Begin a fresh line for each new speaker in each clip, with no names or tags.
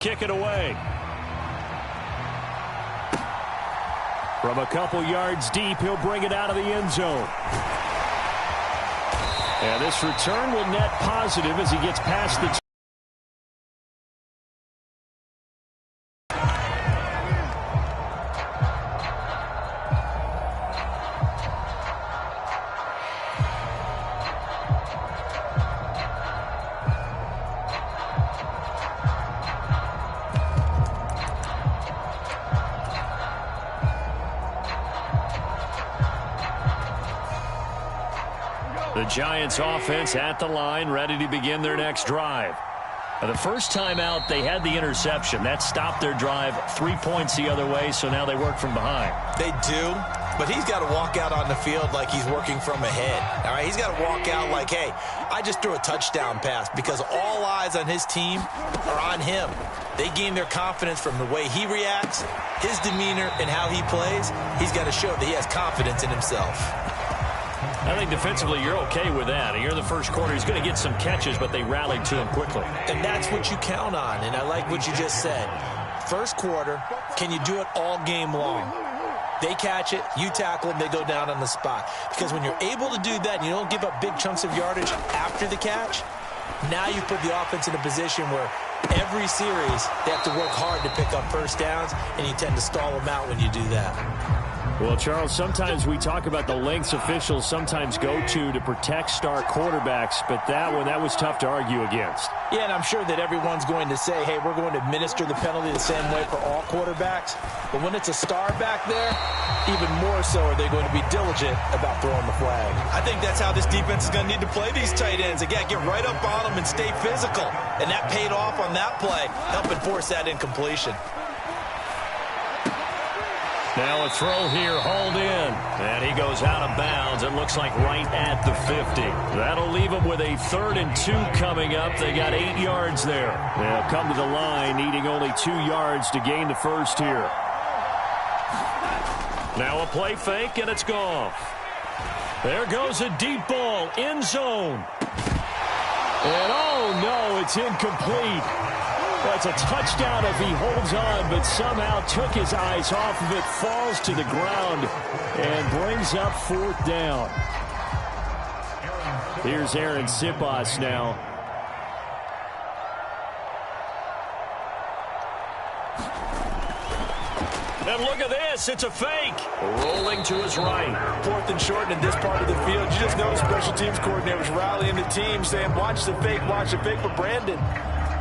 Kick it away. From a couple yards deep, he'll bring it out of the end zone. And this return will net positive as he gets past the The Giants offense at the line, ready to begin their next drive. The first time out, they had the interception. That stopped their drive 3 points the other way, so now they work from behind.
They do, but he's got to walk out on the field like he's working from ahead. All right, he's got to walk out like, hey, I just threw a touchdown pass, because all eyes on his team are on him. They gain their confidence from the way he reacts, his demeanor, and how he plays. He's got to show that he has confidence in himself.
I think defensively you're okay with that. You're in the first quarter. He's going to get some catches, but they rallied to him quickly.
And that's what you count on, and I like what you just said. First quarter, can you do it all game long? They catch it, you tackle them, they go down on the spot. Because when you're able to do that and you don't give up big chunks of yardage after the catch, now you put the offense in a position where every series they have to work hard to pick up first downs, and you tend to stall them out when you do that.
Well, Charles, sometimes we talk about the lengths officials sometimes go to protect star quarterbacks, but that was tough to argue against.
Yeah, and I'm sure that everyone's going to say, hey, we're going to administer the penalty the same way for all quarterbacks. But when it's a star back there, even more so are they going to be diligent about throwing the flag. I think that's how this defense is going to need to play these tight ends. Again, get right up on them and stay physical. And that paid off on that play, helping force that incompletion.
Now a throw here, hauled in, and he goes out of bounds. It looks like right at the 50. That'll leave him with a 3rd and 2 coming up. They got 8 yards there. They'll come to the line, needing only 2 yards to gain the first here. Now a play fake, and it's gone. There goes a deep ball, end zone. And oh no, it's incomplete. That's a touchdown if he holds on, but somehow took his eyes off of it, falls to the ground, and brings up 4th down. Here's Aaron Sipos now. And look at this, it's a fake. Rolling to his right.
4th and short in this part of the field. You just know special teams coordinators rallying the team, saying, watch the fake for Brandon.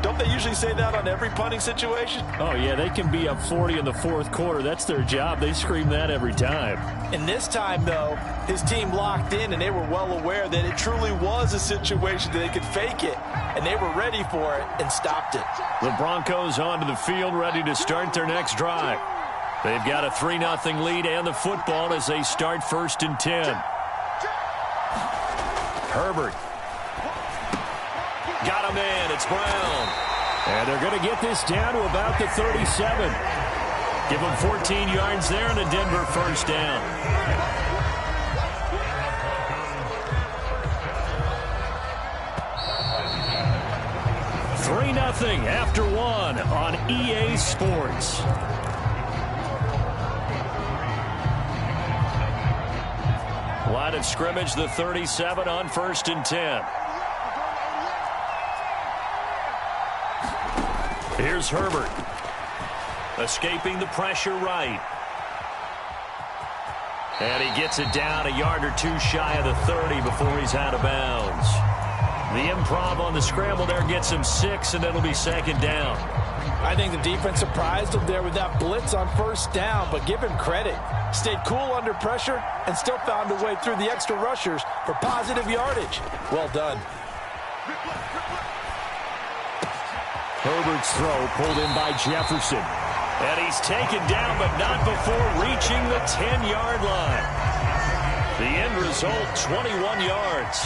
Don't they usually say that on every punting situation?
Oh, yeah, they can be up 40 in the 4th quarter. That's their job. They scream that every time.
And this time, though, his team locked in, and they were well aware that it truly was a situation that they could fake it, and they were ready for it and stopped it.
The Broncos onto the field, ready to start their next drive. They've got a 3-0 lead and the football as they start 1st and 10. Herbert. Got him in. It's Brown. And they're going to get this down to about the 37. Give them 14 yards there and a Denver first down. Three 0 after 1 on EA Sports. Line of scrimmage, the 37 on 1st and 10. Here's Herbert. Escaping the pressure right. And he gets it down a yard or 2 shy of the 30 before he's out of bounds. The improv on the scramble there gets him 6, and it'll be 2nd down.
I think the defense surprised him there with that blitz on 1st down, but give him credit. Stayed cool under pressure and still found a way through the extra rushers for positive yardage. Well done.
Herbert's throw pulled in by Jefferson. And he's taken down, but not before reaching the 10-yard line. The end result, 21 yards.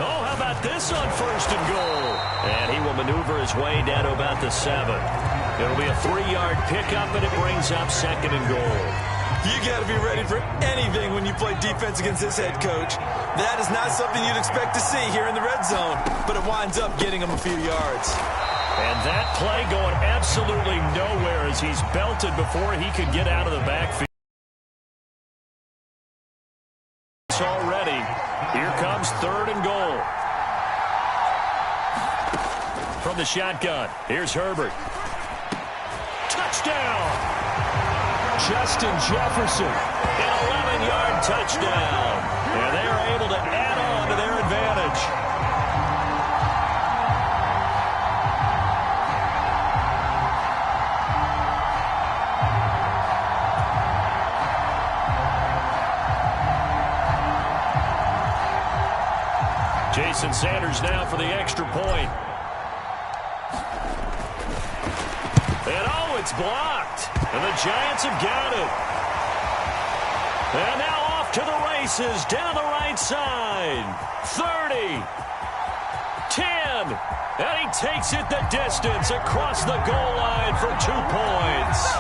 Oh, how about this on 1st and goal? And he will maneuver his way down to about the 7. It'll be a 3-yard pickup, and it brings up 2nd and goal.
You got to be ready for anything when you play defense against this head coach. That is not something you'd expect to see here in the red zone, but it winds up getting him a few yards.
And that play going absolutely nowhere as he's belted before he could get out of the backfield. Already. Here comes 3rd and goal. From the shotgun, here's Herbert. Touchdown! Justin Jefferson, an 11-yard touchdown. And they are able to add on to their advantage. Jason Sanders now for the extra point. And oh, it's blocked. And the Giants have got it. And now off to the races down the right side. 30. 10. And he takes it the distance across the goal line for 2 points.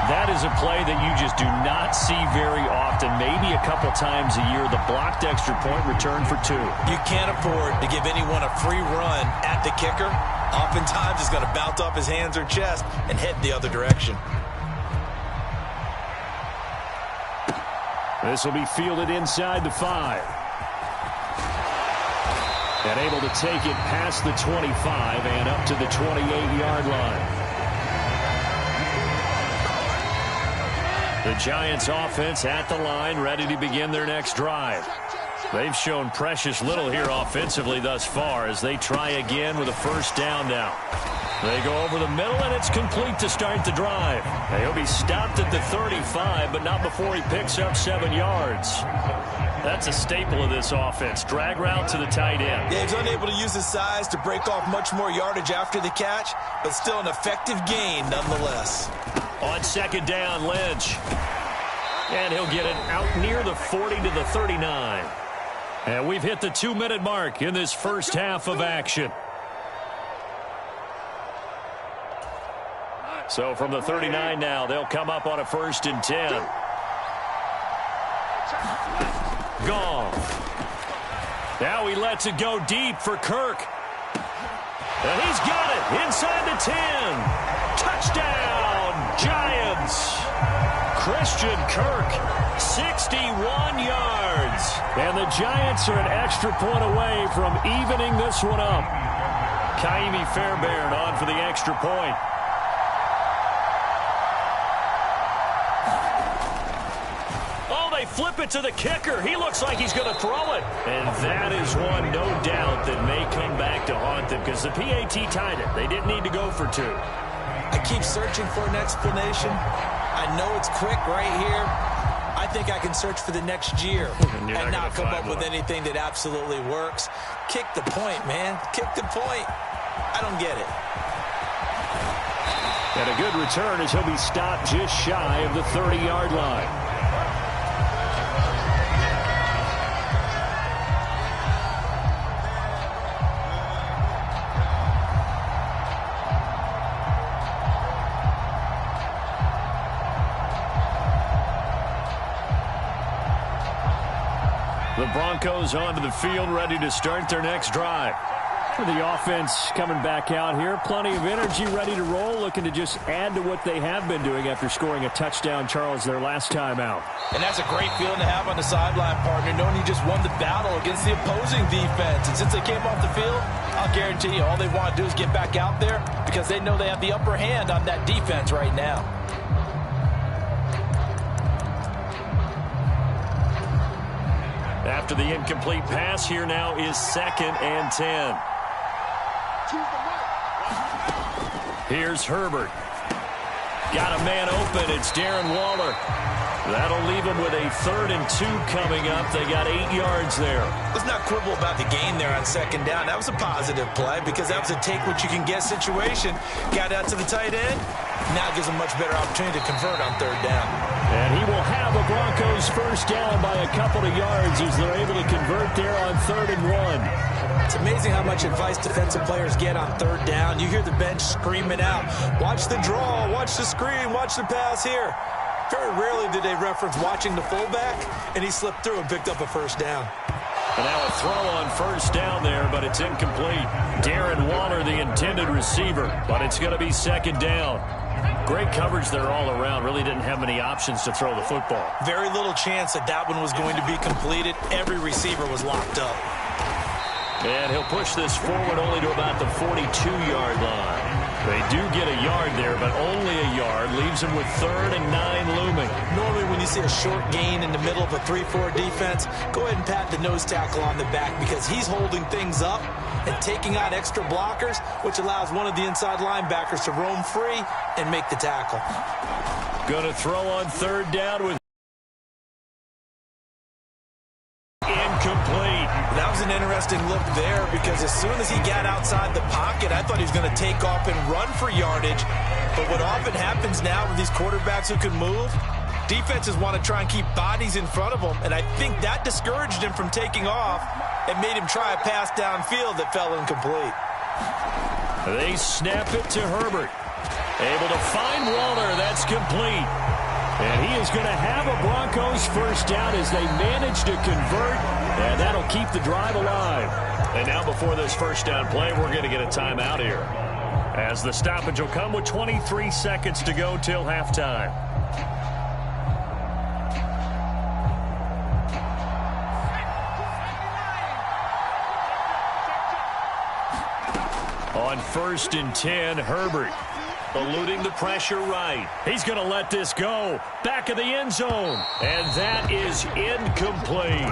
That is a play that you just do not see very often. Maybe a couple times a year, the blocked extra point return for 2.
You can't afford to give anyone a free run at the kicker. Oftentimes, he's going to bounce off his hands or chest and head the other direction.
This will be fielded inside the 5. And able to take it past the 25 and up to the 28-yard line. The Giants offense at the line, ready to begin their next drive. They've shown precious little here offensively thus far as they try again with a first down now. They go over the middle, and it's complete to start the drive. He'll be stopped at the 35, but not before he picks up 7 yards. That's a staple of this offense. Drag route to the tight end.
Yeah, he's unable to use his size to break off much more yardage after the catch, but still an effective gain nonetheless.
On second down, Lynch. And he'll get it out near the 40 to the 39. And we've hit the 2-minute mark in this first half of action. So from the 39 now, they'll come up on a 1st and 10. Gone. Now he lets it go deep for Kirk. And he's got it inside the 10. Touchdown, Giants. Christian Kirk, 61 yards. And the Giants are an extra point away from evening this one up. Kaimi Fairbairn on for the extra point. Oh, they flip it to the kicker. He looks like he's going to throw it. And that is one, no doubt, that may come back to haunt them because the PAT tied it. They didn't need to go for 2.
I keep searching for an explanation. I know it's quick right here. I think I can search for the next year and not come up with anything that absolutely works. Kick the point, man. Kick the point. I don't get it.
And a good return as he'll be stopped just shy of the 30-yard line. The Broncos onto the field, ready to start their next drive. For the offense coming back out here, plenty of energy, ready to roll, looking to just add to what they have been doing after scoring a touchdown, Charles, their last time out.
And that's a great feeling to have on the sideline, partner, knowing you just won the battle against the opposing defense. And since they came off the field, I'll guarantee you all they want to do is get back out there because they know they have the upper hand on that defense right now.
After the incomplete pass, here now is 2nd and 10. Here's Herbert. Got a man open. It's Darren Waller. That'll leave them with a 3rd and 2 coming up. They got 8 yards there.
Let's not quibble about the gain there on 2nd down. That was a positive play because that was a take-what-you-can-get situation. Got out to the tight end. Now gives them a much better opportunity to convert on 3rd down.
And he will have the Broncos first down by a couple of yards as they're able to convert there on 3rd and 1.
It's amazing how much advice defensive players get on third down. You hear the bench screaming out, watch the draw, watch the screen, watch the pass here. Very rarely did they reference watching the fullback, and he slipped through and picked up a first down.
And now a throw on first down there, but it's incomplete. Darren Waller, the intended receiver, but it's going to be second down. Great coverage there all around. Really didn't have many options to throw the football.
Very little chance that that one was going to be completed. Every receiver was locked up.
And he'll push this forward only to about the 42-yard line. They do get a yard there, but only a yard. Leaves him with 3rd and 9 looming.
Normally when you see a short gain in the middle of a 3-4 defense, go ahead and pat the nose tackle on the back because he's holding things up and taking out extra blockers, which allows one of the inside linebackers to roam free and make the tackle.
Going to throw on 3rd down with incomplete.
That was an interesting look there because as soon as he got outside the pocket, I thought he was going to take off and run for yardage. But what often happens now with these quarterbacks who can move, defenses want to try and keep bodies in front of them, and I think that discouraged him from taking off and made him try a pass downfield that fell incomplete.
They snap it to Herbert. Able to find Waller. That's complete. And he is going to have a Broncos first down as they manage to convert, and that'll keep the drive alive. And now before this first down play, we're going to get a timeout here, as the stoppage will come with 23 seconds to go till halftime. On 1st and 10, Herbert. Eluding the pressure right. He's going to let this go. Back of the end zone. And that is incomplete.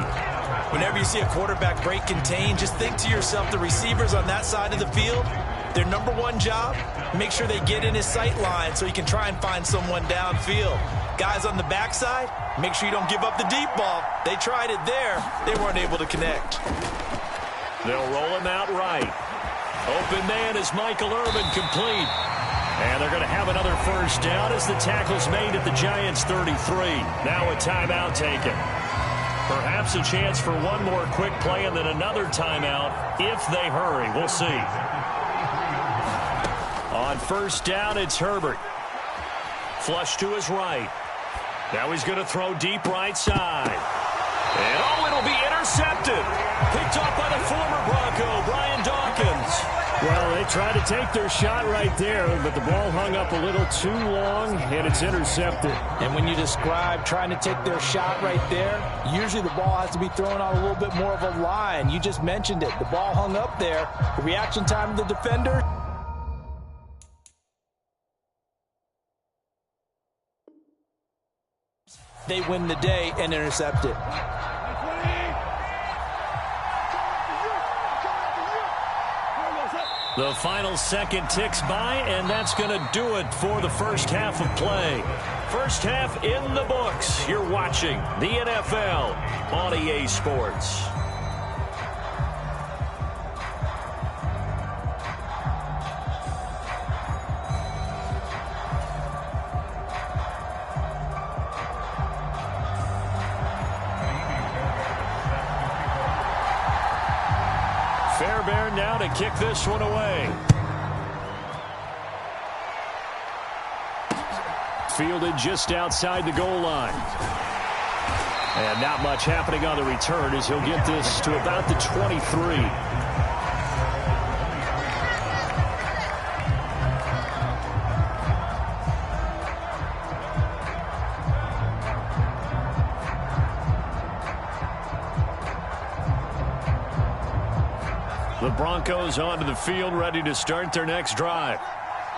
Whenever you see a quarterback break contain, just think to yourself, the receivers on that side of the field, their number one job, make sure they get in his sight line so he can try and find someone downfield. Guys on the backside, make sure you don't give up the deep ball. They tried it there. They weren't able to connect.
They'll roll him out right. Open man is Michael Irvin, complete. And they're going to have another first down as the tackle's made at the Giants' 33. Now a timeout taken. Perhaps a chance for one more quick play and then another timeout if they hurry. We'll see. On first down, it's Herbert. Flush to his right. Now he's going to throw deep right side. And it'll be intercepted. Picked off by the former Bronco, Brian Dawkins. Well, they tried to take their shot right there, but the ball hung up a little too long, and it's intercepted.
And when you describe trying to take their shot right there, usually the ball has to be thrown on a little bit more of a line. You just mentioned it. The ball hung up there. The reaction time of the defender. They win the day and intercept it.
The final second ticks by, and that's going to do it for the first half of play. First half in the books. You're watching the NFL on EA Sports. Fairbairn now to kick this one away. Fielded just outside the goal line. And not much happening on the return as he'll get this to about the 23. The Broncos onto the field, ready to start their next drive.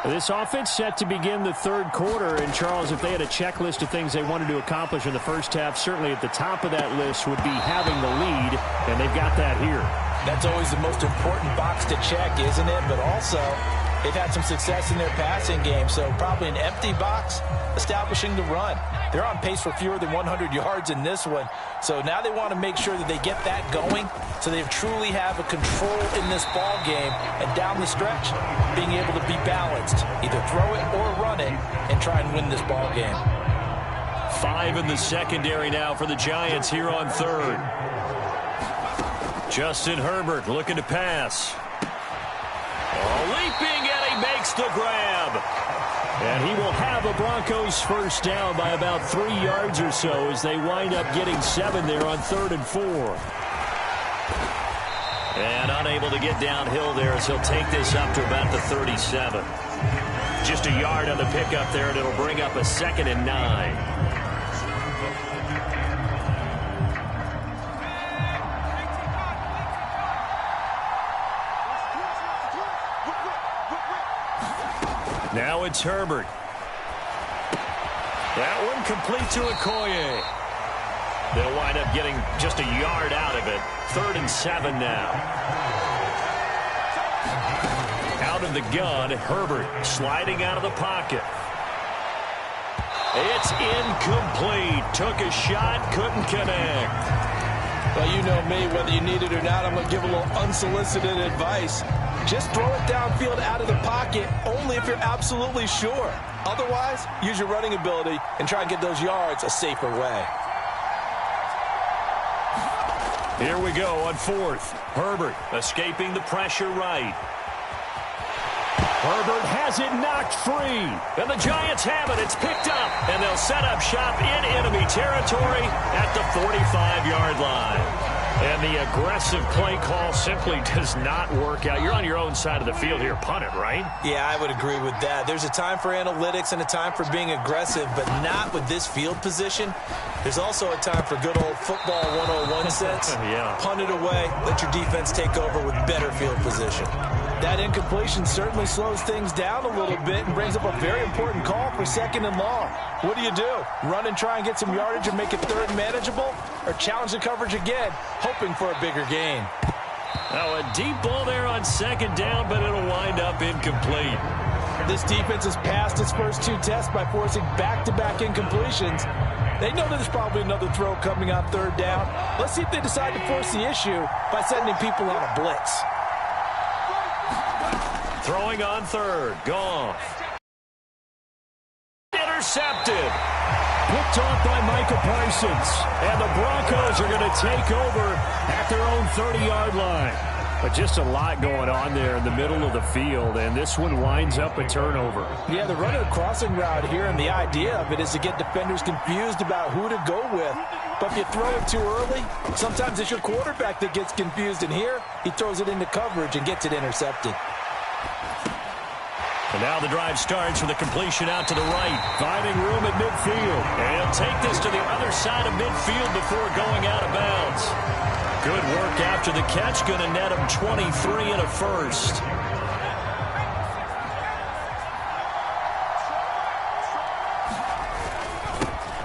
This offense set to begin the third quarter. And, Charles, if they had a checklist of things they wanted to accomplish in the first half, certainly at the top of that list would be having the lead, and they've got that here.
That's always the most important box to check, isn't it? But also, they've had some success in their passing game, so probably an empty box establishing the run. They're on pace for fewer than 100 yards in this one. So now they want to make sure that they get that going so they truly have a control in this ball game. And down the stretch, being able to be balanced, either throw it or run it and try and win this ball game.
5 in the secondary now for the Giants here on third. Justin Herbert looking to pass. Leaping, and he makes the grab. And he will have a Broncos first down by about 3 yards or so as they wind up getting 7 there on 3rd and 4. And unable to get downhill there as he'll take this up to about the 37. Just a yard on the pickup there, and it'll bring up a 2nd and 9. Now it's Herbert. That one complete to Okoye. They'll wind up getting just a yard out of it. 3rd and 7 now. Out of the gun, Herbert sliding out of the pocket. It's incomplete. Took a shot, couldn't connect.
Well, you know me, whether you need it or not, I'm going to give a little unsolicited advice. Just throw it downfield out of the pocket, only if you're absolutely sure. Otherwise, use your running ability and try and get those yards a safer way.
Here we go on 4th. Herbert escaping the pressure right. Herbert has it knocked free. And the Giants have it. It's picked up. And they'll set up shop in enemy territory at the 45-yard line. And the aggressive play call simply does not work out. You're on your own side of the field here. Punt it, right?
Yeah, I would agree with that. There's a time for analytics and a time for being aggressive, but not with this field position. There's also a time for good old football 101 sense.
Yeah.
Punt it away. Let your defense take over with better field position. That incompletion certainly slows things down a little bit and brings up a very important call for 2nd and long. What do? Run and try and get some yardage and make it 3rd manageable? Or challenge the coverage again, hoping for a bigger gain?
Now a deep ball there on 2nd down, but it'll wind up incomplete.
This defense has passed its first 2 tests by forcing back-to-back incompletions. They know there's probably another throw coming on 3rd down. Let's see if they decide to force the issue by sending people on a blitz.
Throwing on 3rd. Goff. Intercepted. Picked off by Micah Parsons. And the Broncos are going to take over at their own 30-yard line. But just a lot going on there in the middle of the field, and this one winds up a turnover.
Yeah, they're running a crossing route here, and the idea of it is to get defenders confused about who to go with. But if you throw it too early, sometimes it's your quarterback that gets confused, and here he throws it into coverage and gets it intercepted.
And now the drive starts with a completion out to the right, finding room at midfield. And he'll take this to the other side of midfield before going out of bounds. Good work after the catch, going to net him 23 and a first.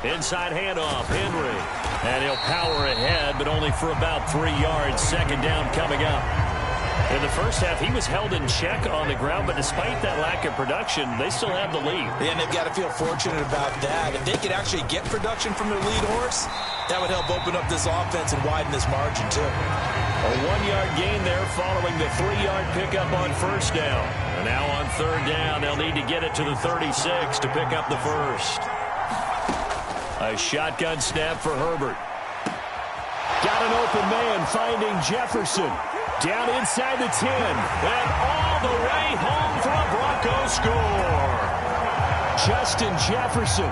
Inside handoff, Henry. And he'll power ahead, but only for about 3 yards. 2nd down coming up. In the first half, he was held in check on the ground, but despite that lack of production, they still have the lead.
And they've got to feel fortunate about that. If they could actually get production from their lead horse, that would help open up this offense and widen this margin, too.
A 1-yard gain there following the 3-yard pickup on 1st down. And now on 3rd down, they'll need to get it to the 36 to pick up the first. A shotgun snap for Herbert. Got an open man finding Jefferson. Down inside the 10. And all the way home for a Broncos score. Justin Jefferson,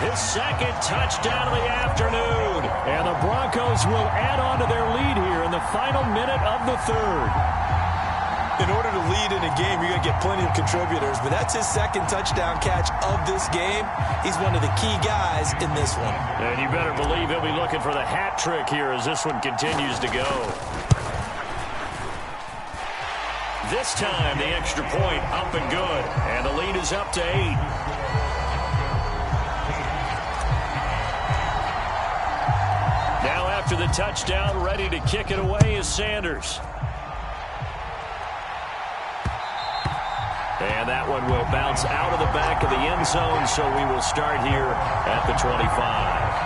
his 2nd touchdown of the afternoon. And the Broncos will add on to their lead here in the final minute of the 3rd.
In order to lead in a game, you're going to get plenty of contributors, but that's his 2nd touchdown catch of this game. He's one of the key guys in this one.
And you better believe he'll be looking for the hat trick here as this one continues to go. This time, the extra point up and good. And the lead is up to 8. Now after the touchdown, ready to kick it away is Sanders. And that one will bounce out of the back of the end zone, so we will start here at the 25.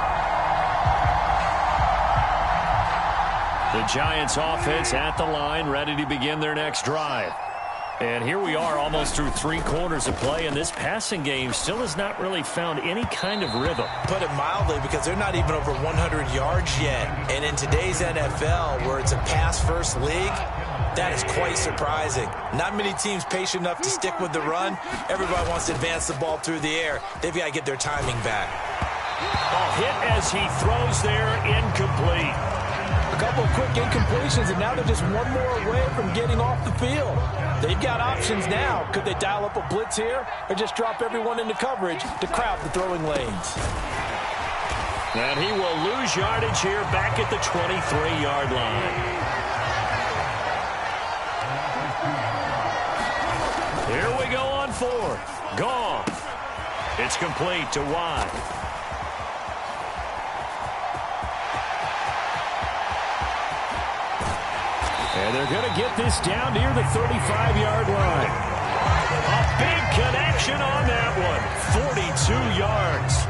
The Giants offense at the line, ready to begin their next drive. And here we are almost through 3 quarters of play, and this passing game still has not really found any kind of rhythm.
Put it mildly, because they're not even over 100 yards yet. And in today's NFL, where it's a pass-first league, that is quite surprising. Not many teams patient enough to stick with the run. Everybody wants to advance the ball through the air. They've got to get their timing back.
A hit as he throws there, incomplete.
A couple of quick incompletions, and now they're just one more away from getting off the field. They've got options now. Could they dial up a blitz here or just drop everyone into coverage to crowd the throwing lanes?
And he will lose yardage here back at the 23-yard line. Here we go on 4th. Goff. It's complete to Watt. And they're going to get this down near the 35-yard line. A big connection on that one. 42 yards.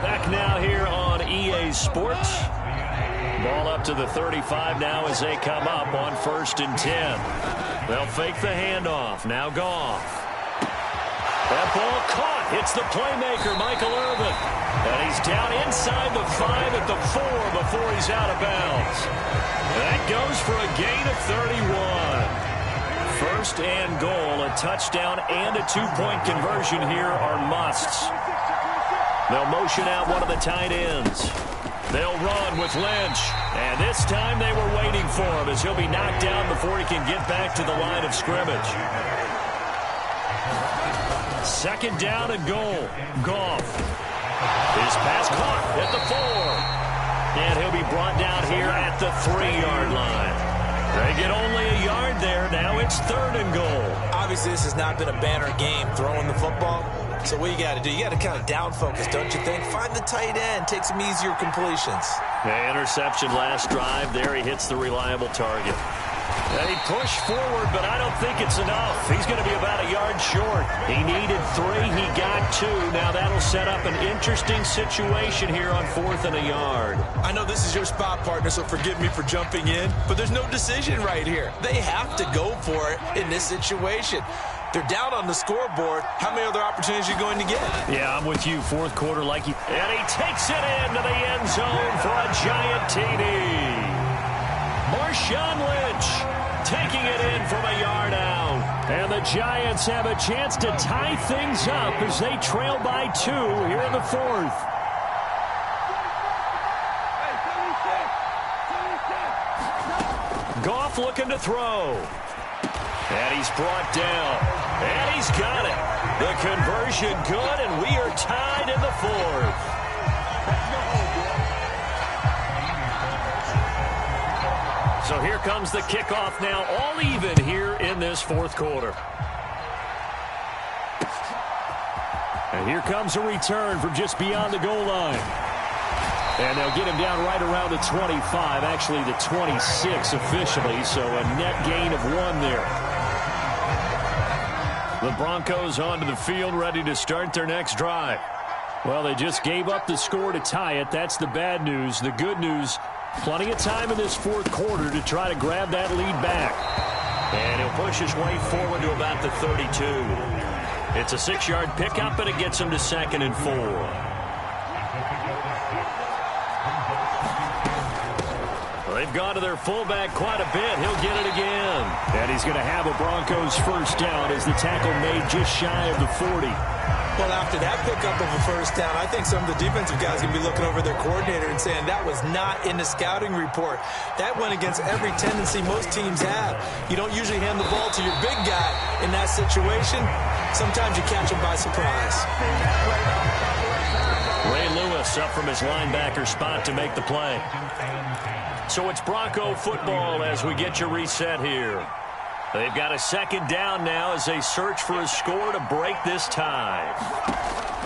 Back now here on EA Sports. Ball up to the 35 now as they come up on 1st and 10. They'll fake the handoff. Now Goff. That ball caught. Hits the playmaker, Michael Irvin. And he's down inside the 5 at the 4 before he's out of bounds. That goes for a gain of 31. 1st and goal. A touchdown and a 2-point conversion here are musts. They'll motion out one of the tight ends. They'll run with Lynch. And this time they were waiting for him as he'll be knocked down before he can get back to the line of scrimmage. 2nd down and goal. Goff. His pass caught at the 4. And he'll be brought down here at the 3-yard line. They get only a yard there. Now it's 3rd and goal.
Obviously, this has not been a banner game throwing the football. So what you got to do, you got to kind of down focus, don't you think? Find the tight end. Take some easier completions.
The interception last drive. There he hits the reliable target. And he pushed forward, but I don't think it's enough. He's going to be about a yard short. He needed 3. He got 2. Now that'll set up an interesting situation here on 4th and a yard.
I know this is your spot, partner, so forgive me for jumping in, but there's no decision right here. They have to go for it in this situation. They're down on the scoreboard. How many other opportunities are you going to get?
Yeah, I'm with you. 4th quarter, like you. And he takes it into the end zone for a giant TD. Marshawn Lynch taking it in from a yard out. And the Giants have a chance to tie things up as they trail by 2 here in the 4th. Goff looking to throw. And he's brought down. And he's got it. The conversion good, and we are tied in the 4th. So here comes the kickoff now, all even here in this 4th quarter. And here comes a return from just beyond the goal line. And they'll get him down right around the 25, actually the 26 officially, so a net gain of 1 there. The Broncos onto the field, ready to start their next drive. Well, they just gave up the score to tie it. That's the bad news. The good news, plenty of time in this 4th quarter to try to grab that lead back. And he'll push his way forward to about the 32. It's a 6-yard pickup, and it gets him to 2nd and 4. They've gone to their fullback quite a bit. He'll get it again. And he's going to have a Broncos 1st down as the tackle made just shy of the 40.
Well, after that pickup of a 1st down, I think some of the defensive guys are going to be looking over their coordinator and saying that was not in the scouting report. That went against every tendency most teams have. You don't usually hand the ball to your big guy in that situation. Sometimes you catch him by surprise.
Ray Lewis up from his linebacker spot to make the play. So it's Bronco football as we get you reset here. They've got a 2nd down now as they search for a score to break this tie.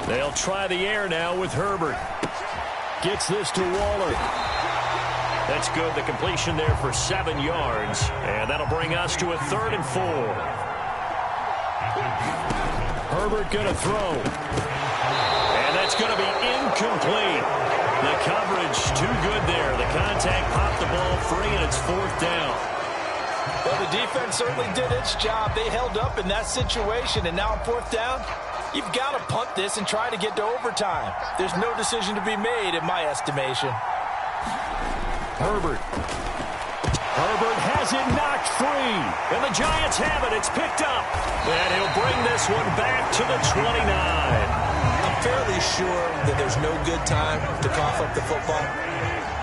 They'll try the air now with Herbert. Gets this to Waller. That's good. The completion there for 7 yards. And that'll bring us to a 3rd and 4. Herbert going to throw. And that's going to be incomplete. The coverage too good there. The contact popped the ball free, and it's 4th down.
Well, the defense certainly did its job. They held up in that situation, and now on fourth down, you've got to punt this and try to get to overtime. There's no decision to be made, in my estimation.
Herbert has it knocked free, and the Giants have it. It's picked up, and he'll bring this one back to the 29.
I'm fairly sure that there's no good time to cough up the football,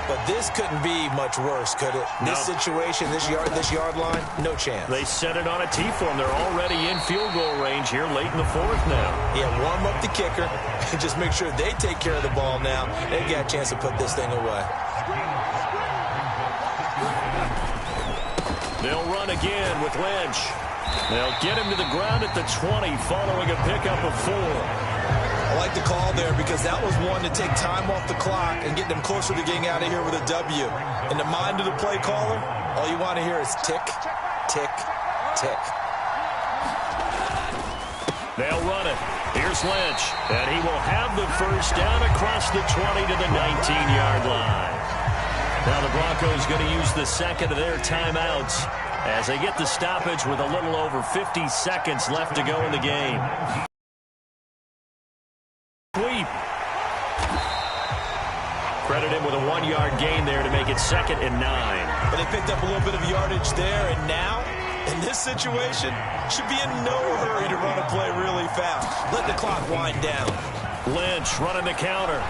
but this couldn't be much worse, could it?
No.
This situation, this yard line, no chance.
They set it on a T-form. They're already in field goal range here late in the fourth now.
Yeah, warm up the kicker and just make sure they take care of the ball now. They've got a chance to put this thing away.
They'll run again with Lynch. They'll get him to the ground at the 20 following a pickup of 4.
I like the call there because that was one to take time off the clock and get them closer to getting out of here with a W. In the mind of the play caller, all you want to hear is tick, tick, tick.
They'll run it. Here's Lynch, and he will have the first down across the 20 to the 19-yard line. Now the Broncos going to use the second of their timeouts as they get the stoppage with a little over 50 seconds left to go in the game. Sweep. Credit him with a 1-yard gain there to make it 2nd and 9.
But they picked up a little bit of yardage there, and now, in this situation, should be in no hurry to run a play really fast. Let the clock wind down.
Lynch running the counter.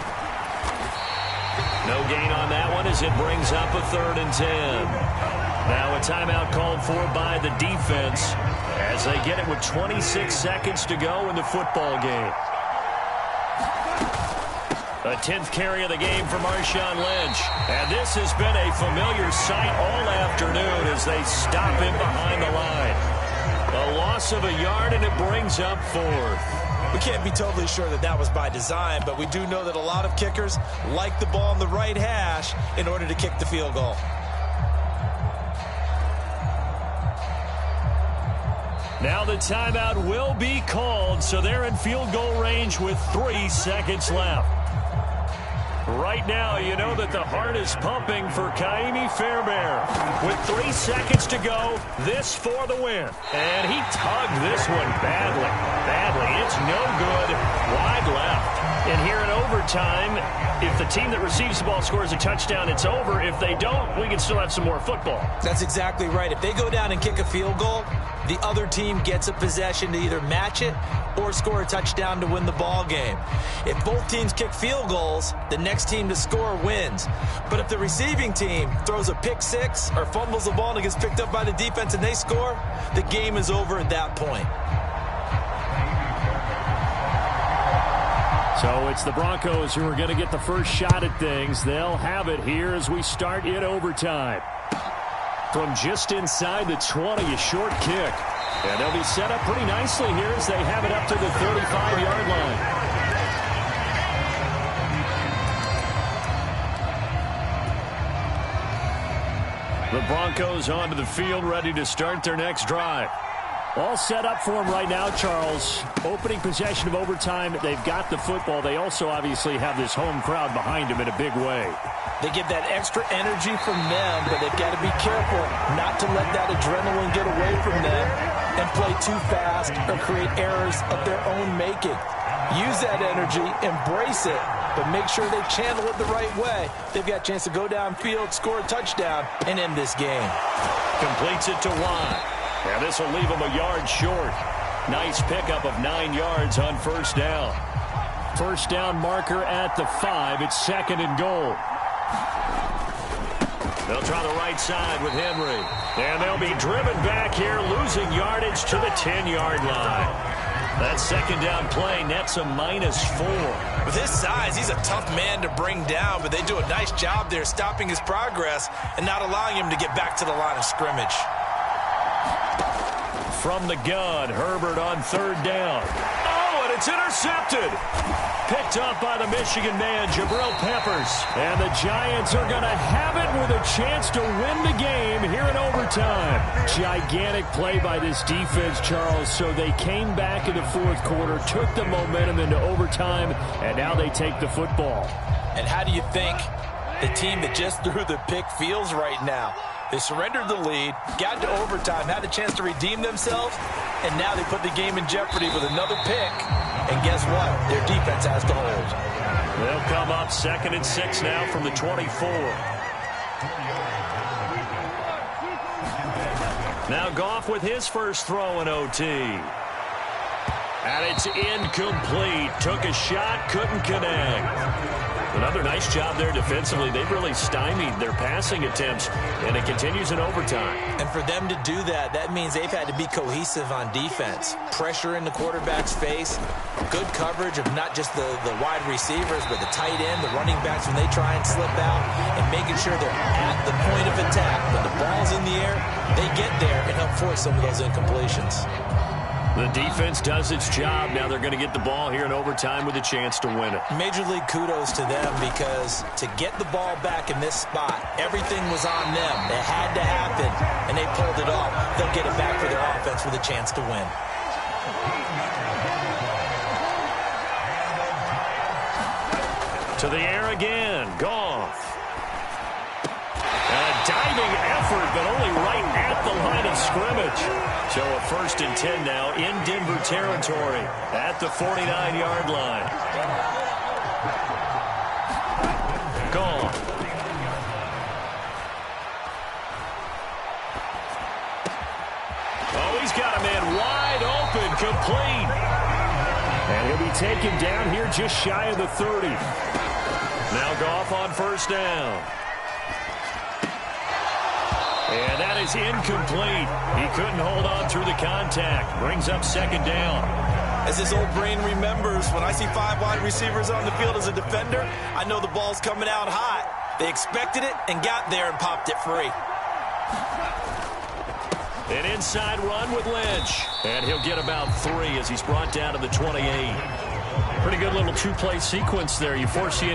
No gain on that one as it brings up a 3rd and 10. Now a timeout called for by the defense as they get it with 26 seconds to go in the football game. A 10th carry of the game for Marshawn Lynch. And this has been a familiar sight all afternoon as they stop him behind the line. A loss of a yard, and it brings up 4th.
We can't be totally sure that that was by design, but we do know that a lot of kickers like the ball on the right hash in order to kick the field goal.
Now the timeout will be called, so they're in field goal range with 3 seconds left. Right now, you know that the heart is pumping for Kaimi Fairbairn. With 3 seconds to go, this for the win. And he tugged this one badly. It's no good. Wide left. And here in overtime, if the team that receives the ball scores a touchdown, it's over. If they don't, we can still have some more football.
That's exactly right. If they go down and kick a field goal, the other team gets a possession to either match it or score a touchdown to win the ball game. If both teams kick field goals, the next team to score wins. But if the receiving team throws a pick six or fumbles the ball and it gets picked up by the defense and they score, the game is over at that point.
So it's the Broncos who are going to get the first shot at things. They'll have it here as we start in overtime. From just inside the 20, a short kick. And they'll be set up pretty nicely here as they have it up to the 35-yard line. The Broncos onto the field, ready to start their next drive. All set up for them right now, Charles. Opening possession of overtime. They've got the football. They also obviously have this home crowd behind them in a big way.
They get that extra energy from them, but they've got to be careful not to let that adrenaline get away from them and play too fast or create errors of their own making. Use that energy, embrace it, but make sure they channel it the right way. They've got a chance to go downfield, score a touchdown, and end this game.
Completes it to Watt. And this will leave him a yard short. Nice pickup of 9 yards on first down. First down marker at the 5. It's 2nd and goal. They'll try the right side with Henry. And they'll be driven back here, losing yardage to the 10-yard line. That second down play nets a -4.
With his size, he's a tough man to bring down, but they do a nice job there stopping his progress and not allowing him to get back to the line of scrimmage.
From the gun, Herbert on 3rd down. Oh, and it's intercepted. Picked up by the Michigan man, Jabril Peppers. And the Giants are going to have it with a chance to win the game here in overtime. Gigantic play by this defense, Charles. So they came back in the fourth quarter, took the momentum into overtime, and now they take the football.
And how do you think the team that just threw the pick feels right now? They surrendered the lead, got to overtime, had a chance to redeem themselves, and now they put the game in jeopardy with another pick. And guess what? Their defense has to hold.
They'll come up 2nd and 6 now from the 24. Now Goff with his first throw in OT. And it's incomplete. Took a shot, couldn't connect. Another nice job there defensively. They've really stymied their passing attempts, and it continues in overtime.
And for them to do that, that means they've had to be cohesive on defense. Pressure in the quarterback's face, good coverage of not just the wide receivers, but the tight end, the running backs when they try and slip out, and making sure they're at the point of attack. When the ball's in the air, they get there and help force some of those incompletions.
The defense does its job. Now they're going to get the ball here in overtime with a chance to win it.
Major League kudos to them, because to get the ball back in this spot, everything was on them. It had to happen, and they pulled it off. They'll get it back for their offense with a chance to win.
To the air again. Goff. A diving effort, but only right at the line of scrimmage. So a 1st and 10 now in Denver territory at the 49-yard line. Goff. Oh, he's got a man wide open, complete. And he'll be taken down here just shy of the 30. Now Goff on 1st down. And that is incomplete. He couldn't hold on through the contact. Brings up 2nd down.
As his old brain remembers, when I see 5 wide receivers on the field as a defender, I know the ball's coming out hot. They expected it and got there and popped it free.
An inside run with Lynch. And he'll get about 3 as he's brought down to the 28. Pretty good little 2-play sequence there. You foresee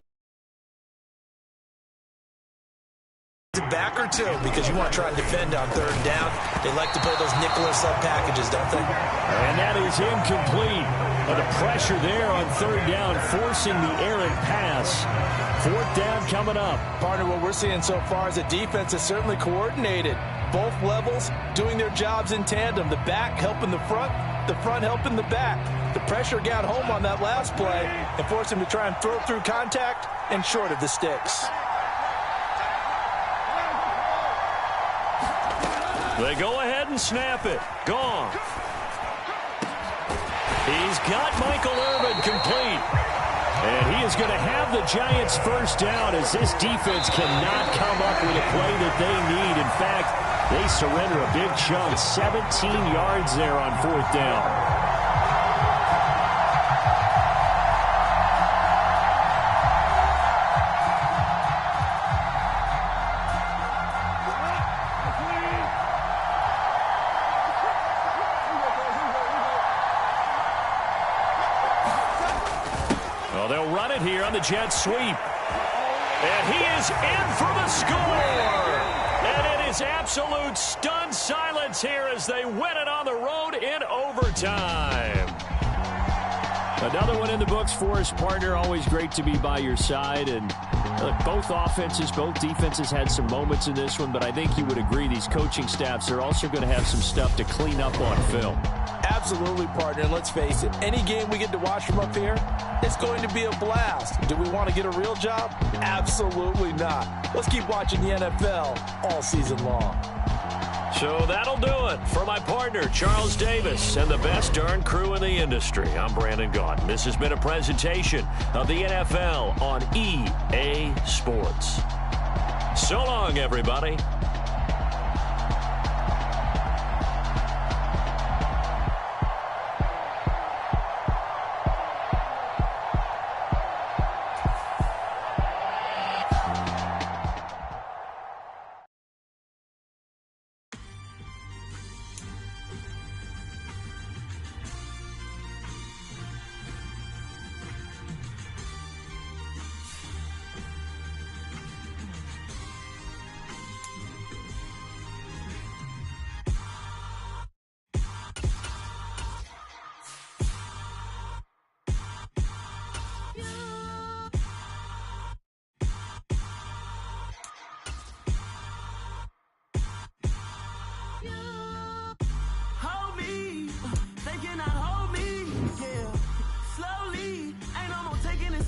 back or 2, because you want to try and defend on 3rd down. They like to play those nickel or sub packages, don't they?
And that is incomplete. But the pressure there on 3rd down, forcing the errant pass. 4th down coming up.
Partner, what we're seeing so far is a defense is certainly coordinated. Both levels doing their jobs in tandem. The back helping the front helping the back. The pressure got home on that last play and forced him to try and throw through contact and short of the sticks.
They go ahead and snap it. Goff. He's got Michael Irvin complete. And he is going to have the Giants' 1st down, as this defense cannot come up with a play that they need. In fact, they surrender a big chunk. 17 yards there on 4th down. Here on the jet sweep. And he is in for the score. And it is absolute stunned silence here as they win it on the road in overtime. Another one in the books for us, partner. Always great to be by your side. And both offenses, both defenses had some moments in this one, but I think you would agree these coaching staffs are also going to have some stuff to clean up on film.
Absolutely, partner. And let's face it, any game we get to watch from up here, it's going to be a blast. Do we want to get a real job? Absolutely not. Let's keep watching the NFL all season long.
So that'll do it for my partner, Charles Davis, and the best darn crew in the industry. I'm Brandon Gaudin. This has been a presentation of the NFL on EA Sports. So long, everybody.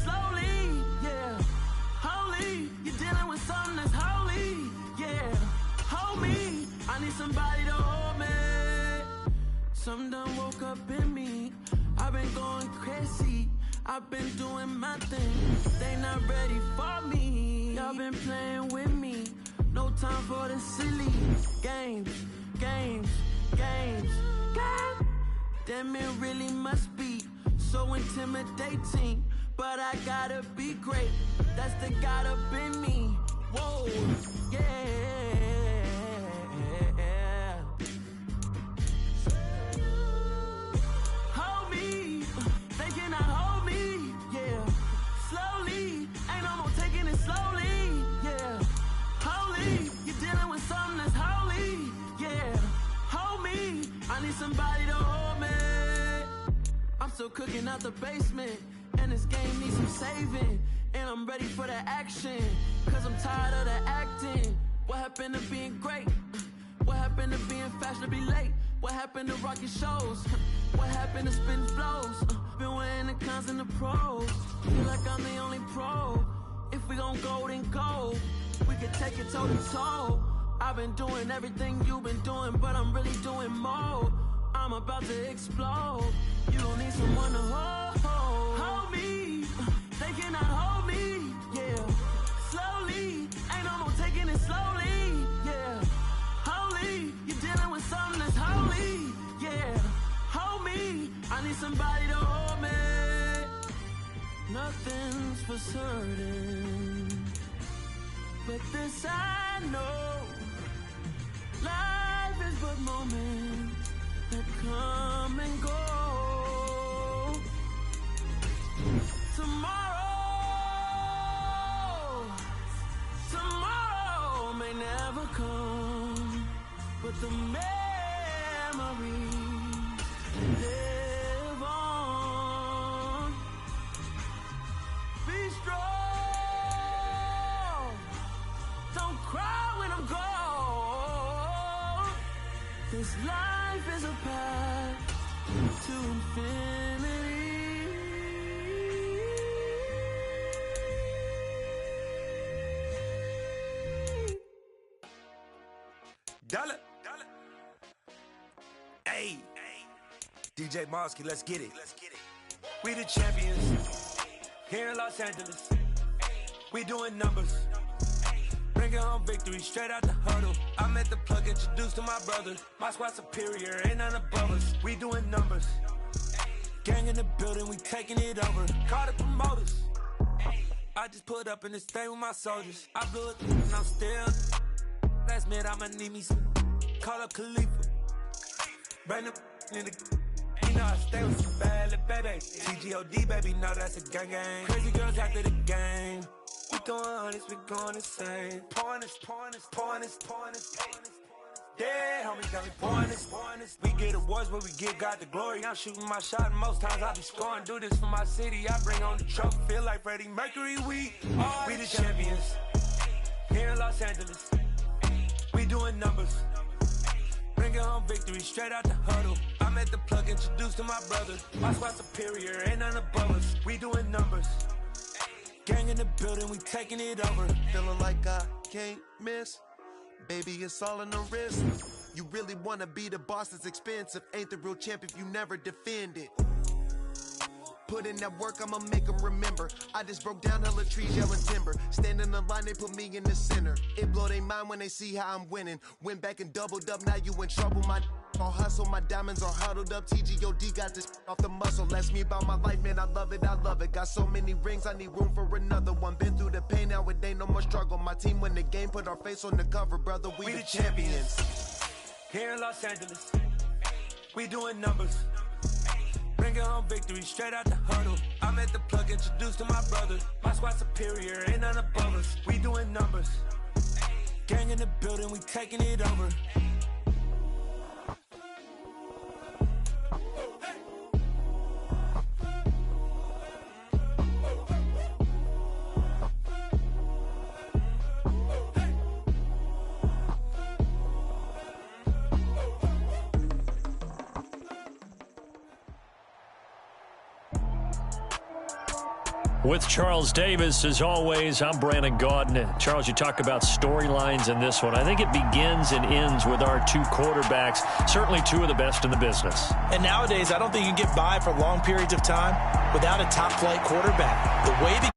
slowly, yeah. Holy, you're dealing with something that's holy, yeah. Hold me, I need somebody to hold me. Something done woke up in me. I've been going crazy. I've been doing my thing. They not ready for me. Y'all been playing with me. No time for the silly games, games, games, games. Damn, it really must be so intimidating. But I gotta be great. That's the God up in me. Whoa, yeah. Hold me. They cannot hold me. Yeah. Slowly. Ain't no more taking it slowly. Yeah. Holy. You're dealing with something that's holy. Yeah. Hold me. I need somebody to hold me. I'm still cooking out the basement. And this game needs some saving. And I'm ready for the action. Cause I'm tired of the acting. What happened to being great? What happened to being fashionably late? What happened to rocking shows? What happened to spitting flows? Been weighing the cons and the pros. Feel like I'm the only pro. If we gon' go, then go. We can take it toe to toe. I've been doing everything you've been doing, but I'm really doing more. I'm about to explode. You don't need someone to hold me. They cannot hold me. Yeah. Slowly. Ain't no more taking it slowly. Yeah. Holy. You're dealing with something that's holy. Yeah. Hold me. I need somebody to hold me. Nothing's for certain, but this I know. Life is but moments that come and go. Tomorrow may never come, but the memories live on. Be strong, don't cry when I'm gone. This life is a path to infinity.
Dollar. Hey. DJ Mosky, let's get it. We the champions here in Los Angeles. We doing numbers. Bringing home victory straight out the huddle. I'm at the plug, introduced to my brother. My squad superior, ain't none above us. We doing numbers. Gang in the building, we taking it over. Call the promoters. I just put up in this thing with my soldiers. I blew it and I'm still. Last minute I'ma need me some. Call up Khalifa. Bring the in the. You know I stay with some bad little baby. TGOD baby, know that's a gang gang. Crazy girls after the game. We throwing hundreds, we going insane. Pouring this. Yeah, homie got me pouring this. We get awards, but we give God the glory. I'm shooting my shot, and most times I be scoring. Do this for my city, I bring on the trophy. Feel like Freddie Mercury, we the champions here in Los Angeles. We doing numbers. Bringing home victory straight out the huddle. I'm at the plug, introduced to my brother. My squad superior, ain't none above us. We doing numbers. Gang in the building, we taking it over.
Feeling like I can't miss. Baby, it's all in the wrist. You really wanna be the boss, it's expensive. Ain't the real champ if you never defend it. Put in that work, I'ma make them remember. I just broke down hella trees, yelling timber. Stand in the line, they put me in the center. It blow their mind when they see how I'm winning. Went back and doubled up, now you in trouble. My all hustle, my diamonds are huddled up. TGOD got this off the muscle. Ask me about my life, man, I love it. Got so many rings, I need room for another one. Been through the pain, now it ain't no more struggle. My team win the game, put our face on the cover, brother. We the champions.
Here in Los Angeles, we doing numbers. Bringing home victory straight out the huddle. I'm at the plug, introduced to my brother. My squad superior, ain't none above us. We doing numbers. Gang in the building, we taking it over.
With Charles Davis, as always, I'm Brandon Gaudin. Charles, you talk about storylines in this one. I think it begins and ends with our two quarterbacks, certainly two of the best in the business.
And nowadays, I don't think you can get by for long periods of time without a top-flight quarterback. The way the